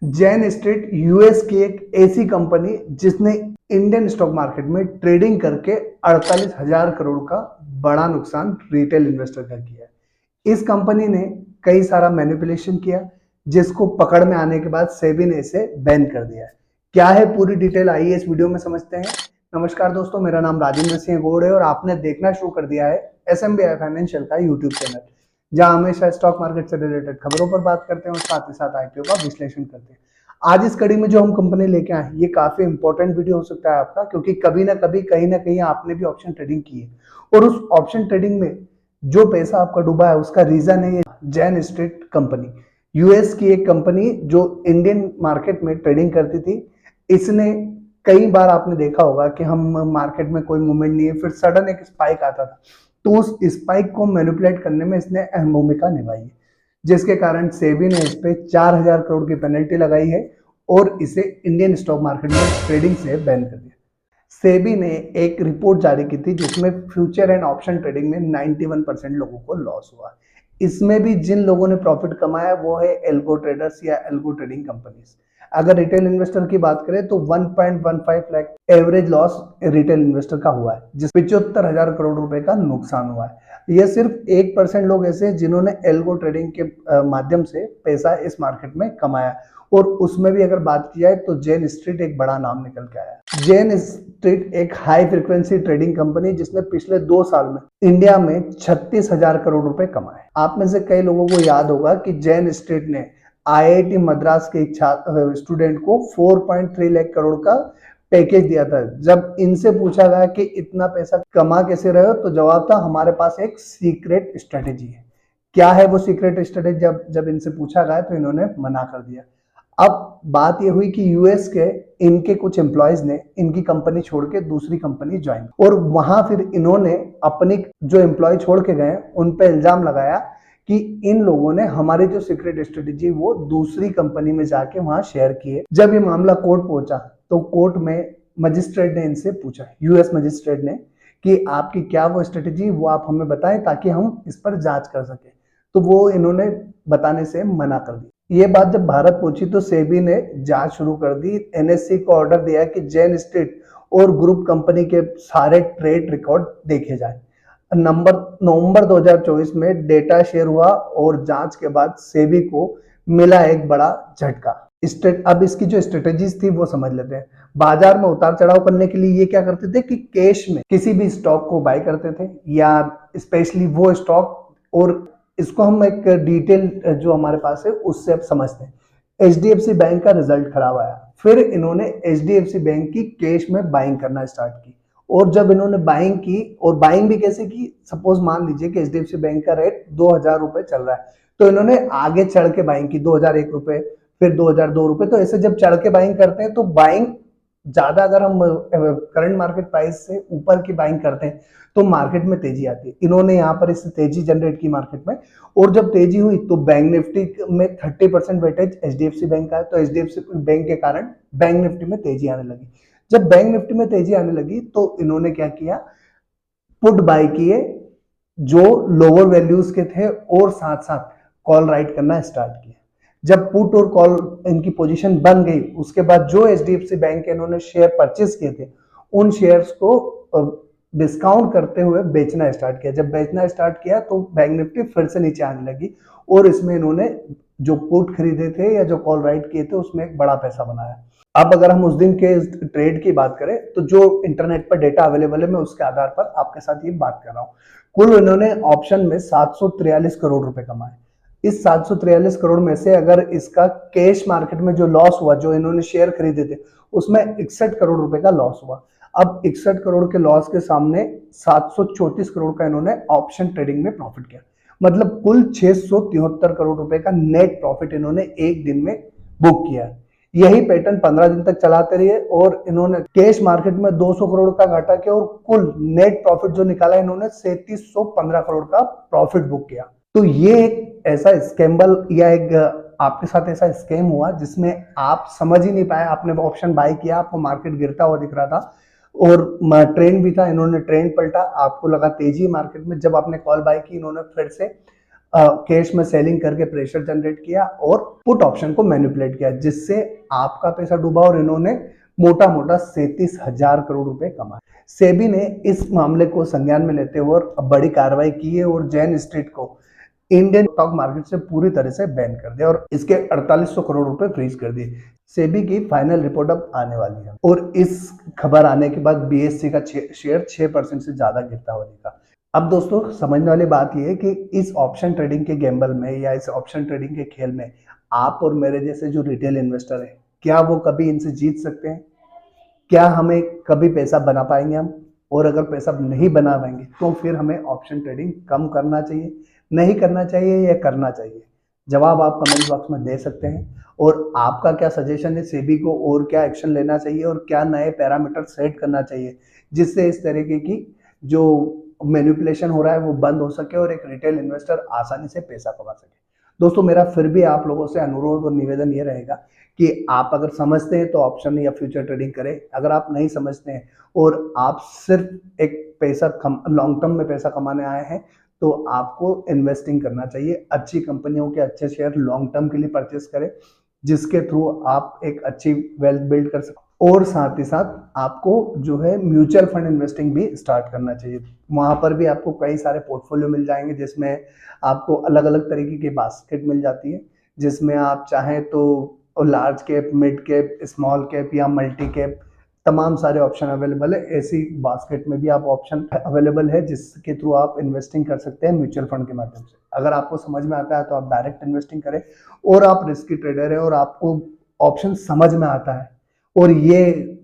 Jain street US की एक ऐसी कंपनी जिसने इंडियन स्टॉक मार्केट में ट्रेडिंग करके 48,000 करोड़ का बड़ा नुकसान रिटेल इन्वेस्टर का किया है। इस कंपनी ने कई सारा मैनिपुलेशन किया, जिसको पकड़ में आने के बाद सेबी ने इसे बैन कर दिया है। क्या है पूरी डिटेल, आइए इस वीडियो में समझते हैं। नमस्कार दोस्तों, मेरा नाम राजेंद्र सिंह गौड़ है और आपने देखना शुरू कर दिया है SMBI फाइनेंशियल का यूट्यूब चैनल, जहां हमेशा स्टॉक मार्केट से रिलेटेड खबरों पर बात करते हैं और साथ ही साथ IPO का विश्लेषण करते हैं। आज इस कड़ी में जो हम कंपनी लेके आए, ये काफी इंपॉर्टेंट वीडियो हो सकता है आपका, क्योंकि कभी ना कभी कहीं ना कहीं आपने भी ऑप्शन ट्रेडिंग की है और उस ऑप्शन ट्रेडिंग में जो पैसा आपका डूबा है उसका रीजन है ये जैन स्ट्रीट कंपनी। यूएस की एक कंपनी जो इंडियन मार्केट में ट्रेडिंग करती थी। इसने कई बार आपने देखा होगा कि हम मार्केट में कोई मूवमेंट नहीं है, फिर सडन एक स्पाइक आता था, तो उस स्पाइक को मैनिपुलेट करने में इसने अहम भूमिका निभाई है, जिसके कारण सेबी ने इस पे 4,000 करोड़ की पेनल्टी लगाई है और इसे इंडियन स्टॉक मार्केट में ट्रेडिंग से बैन कर दिया। सेबी ने एक रिपोर्ट जारी की थी जिसमें फ्यूचर एंड ऑप्शन ट्रेडिंग में 91% लोगों को लॉस हुआ। इसमें भी जिन लोगों ने प्रॉफिट कमाया वो है एल्गो ट्रेडर्स या एल्गो ट्रेडिंग कंपनीज। अगर रिटेल इन्वेस्टर की बात करें तो 1.15 lakh average loss retail investor का हुआ है, जिस 75,000 करोड़ रुपए का नुकसान हुआ है। यह सिर्फ 1% लोग ऐसे हैं जिन्होंने एल्गो ट्रेडिंग के माध्यम से पैसा इस मार्केट में कमाया, और उसमें भी अगर बात की जाए तो जैन स्ट्रीट एक बड़ा नाम निकल के आया। जैन स्ट्रीट एक हाई फ्रीक्वेंसी ट्रेडिंग कंपनी जिसने पिछले 2 साल में इंडिया में 36,000 करोड़ रुपए कमाए। आप में से कई लोगों को याद होगा कि जैन स्ट्रीट ने IIT मद्रास के एक छात्र स्टूडेंट को 4.3 लाख करोड़ का पैकेज दिया था। जब इनसे पूछा गया कि इतना पैसा कमा कैसे रहे हो, तो जवाब था हमारे पास एक सीक्रेट स्ट्रेटेजी है। क्या है वो सीक्रेट स्ट्रेटेजी, जब इनसे पूछा गया तो इन्होंने मना कर दिया। अब बात ये हुई कि यूएस के इनके कुछ एम्प्लॉयज ने इनकी कंपनी छोड़ के दूसरी कंपनी ज्वाइन, और वहां फिर इन्होंने अपनी जो एम्प्लॉय छोड़ के गए उन पे इल्जाम लगाया कि इन लोगों ने हमारी जो सीक्रेट स्ट्रेटेजी वो दूसरी कंपनी में जाके वहां शेयर किए। जब ये मामला कोर्ट पहुंचा तो कोर्ट में मजिस्ट्रेट ने इनसे पूछा, यूएस मजिस्ट्रेट ने, कि आपकी क्या वो स्ट्रेटेजी वो आप हमें बताएं ताकि हम इस पर जांच कर सके। तो वो इन्होंने बताने से मना कर दी। ये बात जब भारत पहुंची तो सेबी ने जांच शुरू कर दी। NSE को ऑर्डर दिया कि जैन स्ट्रीट और ग्रुप कंपनी के सारे ट्रेड रिकॉर्ड देखे जाए। नवंबर 2024 में डेटा शेयर हुआ और जांच के बाद सेबी को मिला एक बड़ा झटका। अब इसकी जो स्ट्रेटेजीज थी वो समझ लेते हैं। बाजार में उतार चढ़ाव करने के लिए ये क्या करते थे कि कैश में किसी भी स्टॉक को बाय करते थे, या स्पेशली वो स्टॉक, और इसको हम एक डिटेल जो हमारे पास है उससे अब समझते हैं। HDFC बैंक का रिजल्ट खराब आया, फिर इन्होंने HDFC बैंक की कैश में बाइंग करना स्टार्ट की, और जब इन्होंने बाइंग की, और बाइंग भी कैसे की, सपोज मान लीजिए कि HDFC बैंक का रेट 2,000 रुपए चल रहा है, तो इन्होंने आगे चढ़ के बाइंग की 2,001 रुपए, फिर 2,002 रुपए। तो ऐसे जब चढ़ के बाइंग करते हैं तो बाइंग ज्यादा, अगर हम करंट मार्केट प्राइस से ऊपर की बाइंग करते हैं तो मार्केट में तेजी आती है। इन्होंने यहाँ पर इस तेजी जनरेट की मार्केट में, और जब तेजी हुई तो बैंक निफ्टी में 30% वेटेज HDFC बैंक का है, तो HDFC बैंक के कारण बैंक निफ्टी में तेजी आने लगी। जब बैंक निफ्टी में तेजी आने लगी तो इन्होंने क्या किया, पुट बाय किए जो लोअर वैल्यूज के थे, और साथ साथ कॉल राइट करना स्टार्ट किया। जब पुट और कॉल इनकी पोजीशन बन गई, उसके बाद जो HDFC बैंक के इन्होंने शेयर परचेस किए थे उन शेयर्स को डिस्काउंट करते हुए बेचना स्टार्ट किया। जब बेचना स्टार्ट किया तो बैंक निफ्टी फिर से नीचे आने लगी, और इसमें इन्होंने जो पुट खरीदे थे या जो कॉल राइट किए थे उसमें एक बड़ा पैसा बनाया। अब अगर हम उस दिन के ट्रेड की बात करें तो जो इंटरनेट पर डेटा अवेलेबल है मैं उसके आधार पर आपके साथ ये बात कर रहा हूँ। कुल इन्होंने ऑप्शन में 743 करोड़ रुपए कमाए। इस 743 करोड़ में से अगर इसका कैश मार्केट में जो लॉस हुआ, जो इन्होंने शेयर खरीदे थे, उसमें 61 करोड़ रुपए का लॉस हुआ। अब 61 करोड़ के लॉस के सामने 734 करोड़ का इन्होंने ऑप्शन ट्रेडिंग में प्रॉफिट किया। मतलब कुल 673 करोड़ रुपए का नेट प्रॉफिट इन्होंने एक दिन में बुक किया। यही पैटर्न 15 दिन तक चलाते रहे, और इन्होंने कैश मार्केट में 200 करोड़ का घाटा किया, और कुल नेट प्रॉफिट जो निकाला इन्होंने 3715 करोड़ का प्रॉफिट बुक किया। तो ये एक ऐसा स्कैम्बल या एक आपके साथ ऐसा स्कैम हुआ जिसमें आप समझ ही नहीं पाए। आपने ऑप्शन बाय किया, आपको मार्केट गिरता हुआ दिख रहा था और ट्रेंड भी था, इन्होंने ट्रेंड पलटा, आपको लगा तेजी मार्केट में। जब आपने कॉल बाय की, इन्होंने फिर से कैश में सेलिंग करके प्रेशर जनरेट किया और पुट ऑप्शन को मैनिपुलेट किया, जिससे आपका पैसा डूबा और इन्होंने मोटा मोटा 37,000 करोड़ रुपए कमाए। सेबी ने इस मामले को संज्ञान में लेते हुए बड़ी कार्रवाई की है और जैन स्ट्रीट को इंडियन स्टॉक मार्केट से पूरी तरह से बैन कर दिया और इसके 4800 करोड़ रुपए फ्रीज कर दिए। सेबी की फाइनल रिपोर्ट अब आने वाली है और इस खबर आने के बाद बीएससी का शेयर 6% से ज्यादा गिरता हुआ दिखा। अब दोस्तों समझने वाली बात यह है कि इस ऑप्शन ट्रेडिंग के गैम्बल में या इस ऑप्शन ट्रेडिंग के खेल में आप और मेरे जैसे जो रिटेल इन्वेस्टर हैं, क्या वो कभी इनसे जीत सकते हैं? क्या हमें कभी पैसा बना पाएंगे हम? और अगर पैसा नहीं बना पाएंगे तो फिर हमें ऑप्शन ट्रेडिंग कम करना चाहिए, नहीं करना चाहिए या करना चाहिए? जवाब आप कमेंट बॉक्स में दे सकते हैं। और आपका क्या सजेशन है सेबी को, और क्या एक्शन लेना चाहिए और क्या नए पैरामीटर सेट करना चाहिए जिससे इस तरीके की जो मैनिपुलेशन हो रहा है वो बंद हो सके और एक रिटेल इन्वेस्टर आसानी से पैसा कमा सके? दोस्तों मेरा फिर भी आप लोगों से अनुरोध और निवेदन ये रहेगा कि आप अगर समझते हैं तो ऑप्शन या फ्यूचर ट्रेडिंग करें। अगर आप नहीं समझते हैं और आप सिर्फ एक पैसा लॉन्ग टर्म में पैसा कमाने आए हैं तो आपको इन्वेस्टिंग करना चाहिए। अच्छी कंपनियों के अच्छे शेयर लॉन्ग टर्म के लिए परचेस करें जिसके थ्रू आप एक अच्छी वेल्थ बिल्ड कर सकते। और साथ ही साथ आपको जो है म्यूचुअल फंड इन्वेस्टिंग भी स्टार्ट करना चाहिए। वहां पर भी आपको कई सारे पोर्टफोलियो मिल जाएंगे जिसमें आपको अलग अलग तरीके की बास्केट मिल जाती है, जिसमें आप चाहें तो large cap, mid cap, small cap या मल्टी कैप तमाम सारे ऑप्शन अवेलेबल है। ऐसी बास्केट में भी आप ऑप्शन अवेलेबल है जिसके थ्रू आप इन्वेस्टिंग कर सकते हैं म्यूचुअल फंड के माध्यम से। अगर आपको समझ में आता है तो आप डायरेक्ट इन्वेस्टिंग करें और आप रिस्की ट्रेडर हैं और आपको ऑप्शन समझ में आता है और ये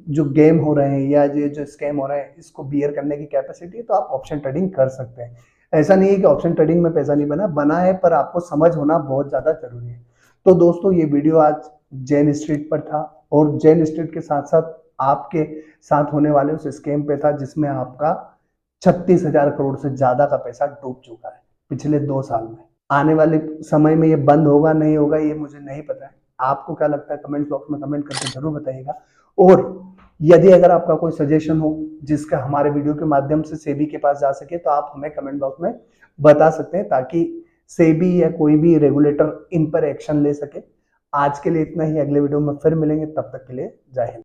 जो गेम हो रहे हैं या ये जो स्कैम हो रहे हैं इसको बियर करने की कैपेसिटी है तो आप ऑप्शन ट्रेडिंग कर सकते हैं। ऐसा नहीं है कि ऑप्शन ट्रेडिंग में पैसा नहीं बना है, पर आपको समझ होना बहुत ज्यादा जरूरी है। तो दोस्तों ये वीडियो आज जैन स्ट्रीट पर था और जैन स्ट्रीट के साथ साथ आपके साथ होने वाले उस स्कैम पे था जिसमें आपका 36,000 करोड़ से ज्यादा का पैसा डूब चुका है पिछले 2 साल में। आने वाले समय में ये बंद होगा नहीं होगा ये मुझे नहीं पता है। आपको क्या लगता है कमेंट बॉक्स में कमेंट करके जरूर बताइएगा। और यदि अगर आपका कोई सजेशन हो जिसका हमारे वीडियो के माध्यम से सेबी के पास जा सके तो आप हमें कमेंट बॉक्स में बता सकते हैं ताकि सेबी या कोई भी रेगुलेटर इन पर एक्शन ले सके। आज के लिए इतना ही, अगले वीडियो में फिर मिलेंगे, तब तक के लिए जय हिंद।